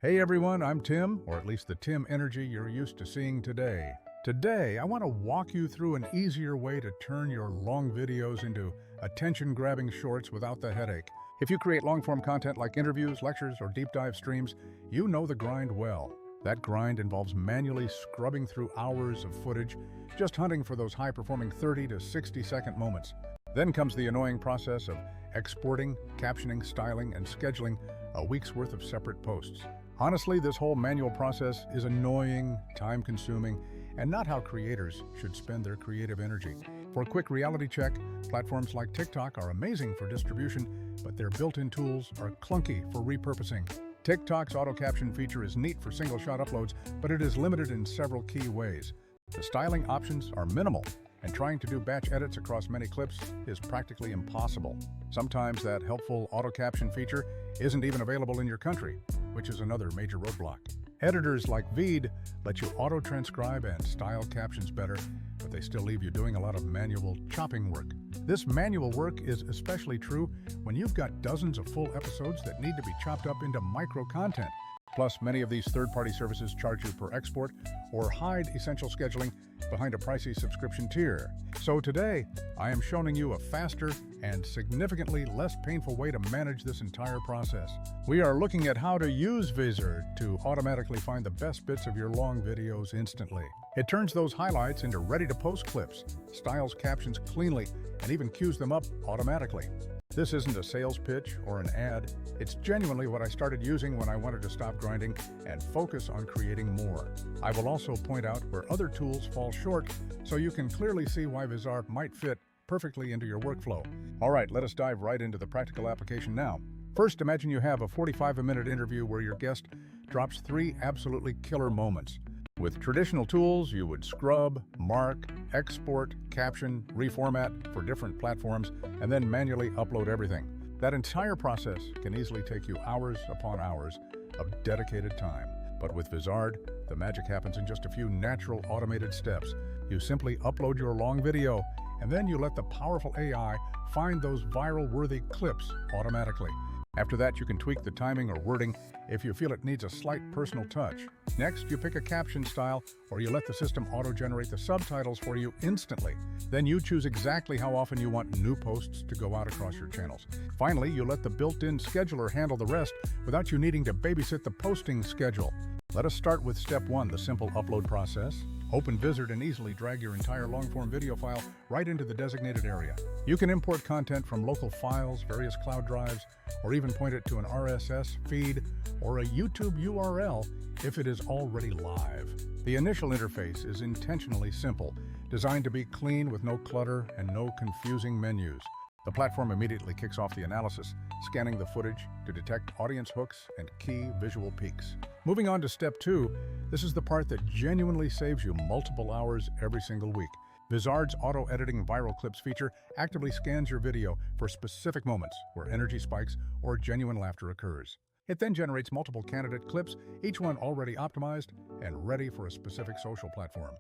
Hey everyone, I'm Tim, or at least the Tim energy you're used to seeing today. Today, I want to walk you through an easier way to turn your long videos into attention-grabbing shorts without the headache. If you create long-form content like interviews, lectures, or deep dive streams, you know the grind well. That grind involves manually scrubbing through hours of footage, just hunting for those high-performing 30 to 60-second moments. Then comes the annoying process of exporting, captioning, styling, and scheduling a week's worth of separate posts. Honestly, this whole manual process is annoying, time-consuming, and not how creators should spend their creative energy. For a quick reality check, platforms like TikTok are amazing for distribution, but their built-in tools are clunky for repurposing. TikTok's auto-caption feature is neat for single-shot uploads, but it is limited in several key ways. The styling options are minimal, and trying to do batch edits across many clips is practically impossible. Sometimes that helpful auto-caption feature isn't even available in your country, which is another major roadblock. Editors like Vizard let you auto-transcribe and style captions better, but they still leave you doing a lot of manual chopping work. This manual work is especially true when you've got dozens of full episodes that need to be chopped up into micro-content. Plus, many of these third-party services charge you per export or hide essential scheduling behind a pricey subscription tier. So today, I am showing you a faster and significantly less painful way to manage this entire process. We are looking at how to use Vizard to automatically find the best bits of your long videos instantly. It turns those highlights into ready-to-post clips, styles captions cleanly, and even cues them up automatically. This isn't a sales pitch or an ad. It's genuinely what I started using when I wanted to stop grinding and focus on creating more. I will also point out where other tools fall short so you can clearly see why Vizard might fit perfectly into your workflow. All right, let us dive right into the practical application now. First, imagine you have a 45-minute interview where your guest drops 3 absolutely killer moments. With traditional tools, you would scrub, mark, export, caption, reformat for different platforms, and then manually upload everything. That entire process can easily take you hours upon hours of dedicated time. But with Vizard, the magic happens in just a few natural automated steps. You simply upload your long video, and then you let the powerful AI find those viral-worthy clips automatically. After that, you can tweak the timing or wording if you feel it needs a slight personal touch. Next, you pick a caption style, or you let the system auto-generate the subtitles for you instantly. Then you choose exactly how often you want new posts to go out across your channels. Finally, you let the built-in scheduler handle the rest without you needing to babysit the posting schedule. Let us start with step 1, the simple upload process. Open Vizard and easily drag your entire long-form video file right into the designated area. You can import content from local files, various cloud drives, or even point it to an RSS feed or a YouTube URL if it is already live. The initial interface is intentionally simple, designed to be clean with no clutter and no confusing menus. The platform immediately kicks off the analysis, scanning the footage to detect audience hooks and key visual peaks. Moving on to step 2, this is the part that genuinely saves you multiple hours every single week. Vizard's auto-editing viral clips feature actively scans your video for specific moments where energy spikes or genuine laughter occurs. It then generates multiple candidate clips, each one already optimized and ready for a specific social platform.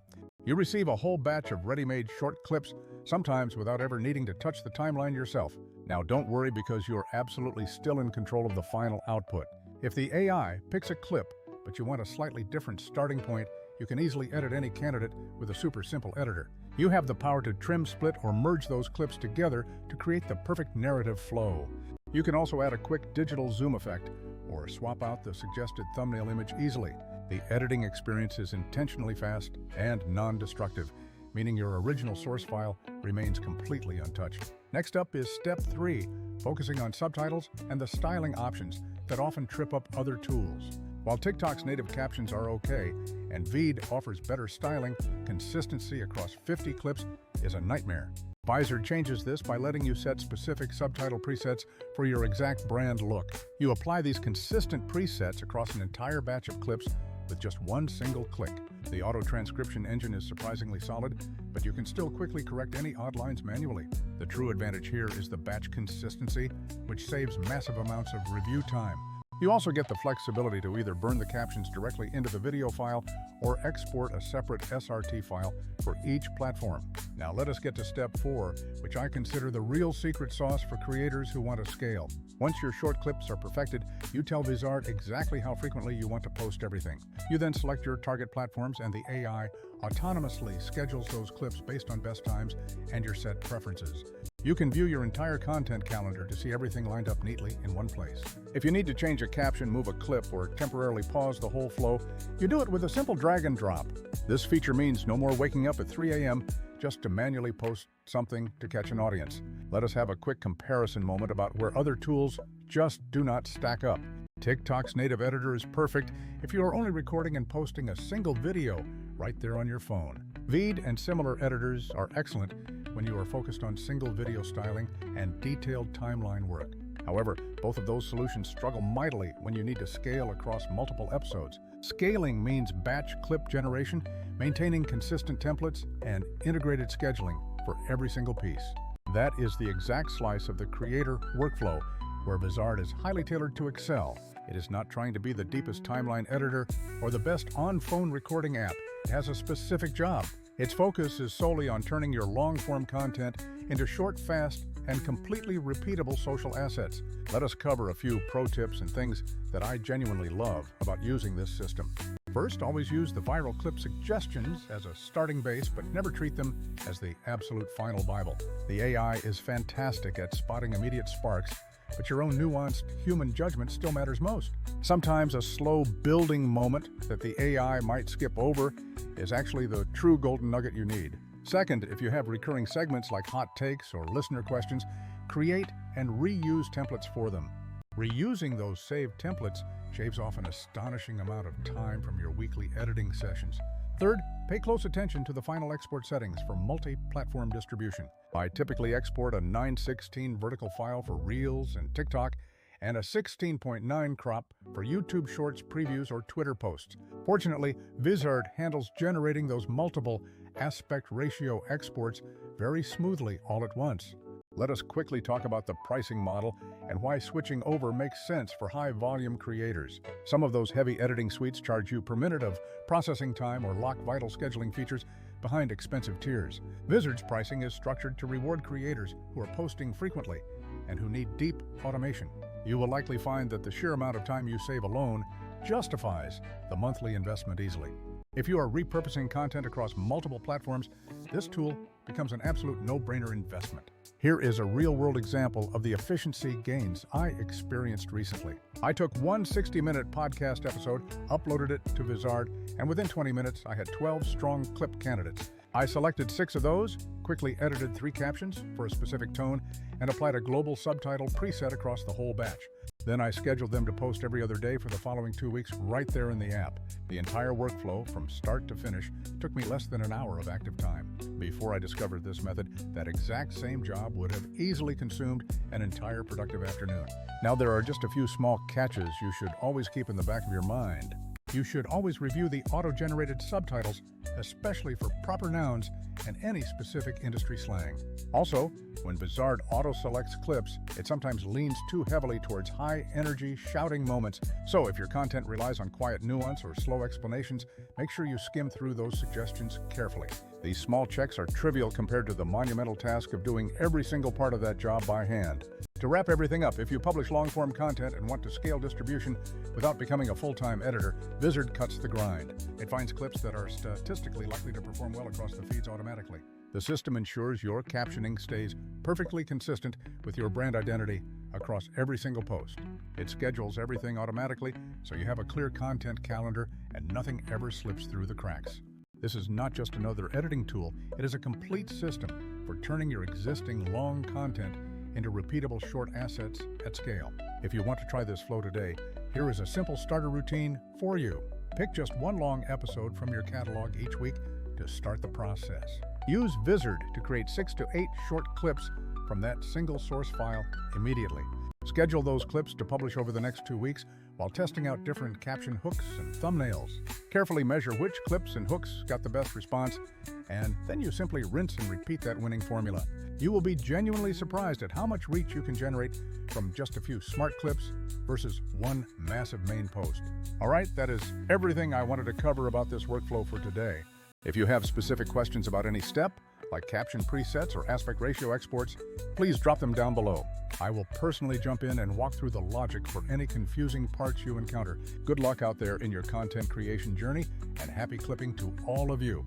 You receive a whole batch of ready-made short clips, sometimes without ever needing to touch the timeline yourself. Now don't worry, because you are absolutely still in control of the final output. If the AI picks a clip, but you want a slightly different starting point, you can easily edit any candidate with a super simple editor. You have the power to trim, split, or merge those clips together to create the perfect narrative flow. You can also add a quick digital zoom effect or swap out the suggested thumbnail image easily. The editing experience is intentionally fast and non-destructive, meaning your original source file remains completely untouched. Next up is step 3, focusing on subtitles and the styling options that often trip up other tools. While TikTok's native captions are okay, and Vizard offers better styling, consistency across 50 clips is a nightmare. Vizard changes this by letting you set specific subtitle presets for your exact brand look. You apply these consistent presets across an entire batch of clips with just one single click. The auto-transcription engine is surprisingly solid, but you can still quickly correct any odd lines manually. The true advantage here is the batch consistency, which saves massive amounts of review time. You also get the flexibility to either burn the captions directly into the video file or export a separate SRT file for each platform. Now let us get to step 4, which I consider the real secret sauce for creators who want to scale. Once your short clips are perfected, you tell Vizard exactly how frequently you want to post everything. You then select your target platforms and the AI autonomously schedules those clips based on best times and your set preferences. You can view your entire content calendar to see everything lined up neatly in one place. If you need to change a caption, move a clip, or temporarily pause the whole flow, you do it with a simple drag and drop. This feature means no more waking up at 3 a.m. just to manually post something to catch an audience. Let us have a quick comparison moment about where other tools just do not stack up. TikTok's native editor is perfect if you are only recording and posting a single video right there on your phone. Vizard and similar editors are excellent when you are focused on single video styling and detailed timeline work. However, both of those solutions struggle mightily when you need to scale across multiple episodes. Scaling means batch clip generation, maintaining consistent templates, and integrated scheduling for every single piece. That is the exact slice of the creator workflow where Vizard is highly tailored to excel. It is not trying to be the deepest timeline editor or the best on-phone recording app. It has a specific job. Its focus is solely on turning your long-form content into short, fast, and completely repeatable social assets. Let us cover a few pro tips and things that I genuinely love about using this system. First, always use the viral clip suggestions as a starting base, but never treat them as the absolute final Bible. The AI is fantastic at spotting immediate sparks, but your own nuanced human judgment still matters most. Sometimes a slow building moment that the AI might skip over is actually the true golden nugget you need. Second, if you have recurring segments like hot takes or listener questions, create and reuse templates for them. Reusing those saved templates shaves off an astonishing amount of time from your weekly editing sessions. Third, pay close attention to the final export settings for multi-platform distribution. I typically export a 9:16 vertical file for Reels and TikTok and a 16.9 crop for YouTube Shorts previews or Twitter posts. Fortunately, Vizard handles generating those multiple aspect ratio exports very smoothly all at once. Let us quickly talk about the pricing model and why switching over makes sense for high-volume creators. Some of those heavy editing suites charge you per minute of processing time or lock vital scheduling features behind expensive tiers. Vizard's pricing is structured to reward creators who are posting frequently and who need deep automation. You will likely find that the sheer amount of time you save alone justifies the monthly investment easily. If you are repurposing content across multiple platforms, this tool becomes an absolute no-brainer investment. Here is a real-world example of the efficiency gains I experienced recently. I took one 60-minute podcast episode, uploaded it to Vizard, and within 20 minutes, I had 12 strong clip candidates. I selected 6 of those, quickly edited 3 captions for a specific tone, and applied a global subtitle preset across the whole batch. Then I scheduled them to post every other day for the following 2 weeks right there in the app. The entire workflow, from start to finish, took me less than an hour of active time. Before I discovered this method, that exact same job would have easily consumed an entire productive afternoon. Now, there are just a few small catches you should always keep in the back of your mind. You should always review the auto-generated subtitles, especially for proper nouns and any specific industry slang. Also, when Vizard auto-selects clips, it sometimes leans too heavily towards high-energy, shouting moments. So if your content relies on quiet nuance or slow explanations, make sure you skim through those suggestions carefully. These small checks are trivial compared to the monumental task of doing every single part of that job by hand. To wrap everything up, if you publish long-form content and want to scale distribution without becoming a full-time editor, Vizard cuts the grind. It finds clips that are statistically likely to perform well across the feeds automatically. The system ensures your captioning stays perfectly consistent with your brand identity across every single post. It schedules everything automatically, so you have a clear content calendar and nothing ever slips through the cracks. This is not just another editing tool, it is a complete system for turning your existing long content into repeatable short assets at scale. If you want to try this flow today, here is a simple starter routine for you. Pick just one long episode from your catalog each week to start the process. Use Vizard to create 6 to 8 short clips from that single source file immediately. Schedule those clips to publish over the next 2 weeks while testing out different caption hooks and thumbnails. Carefully measure which clips and hooks got the best response, and then you simply rinse and repeat that winning formula. You will be genuinely surprised at how much reach you can generate from just a few smart clips versus one massive main post. All right, that is everything I wanted to cover about this workflow for today. If you have specific questions about any step, like caption presets or aspect ratio exports, please drop them down below. I will personally jump in and walk through the logic for any confusing parts you encounter. Good luck out there in your content creation journey, and happy clipping to all of you.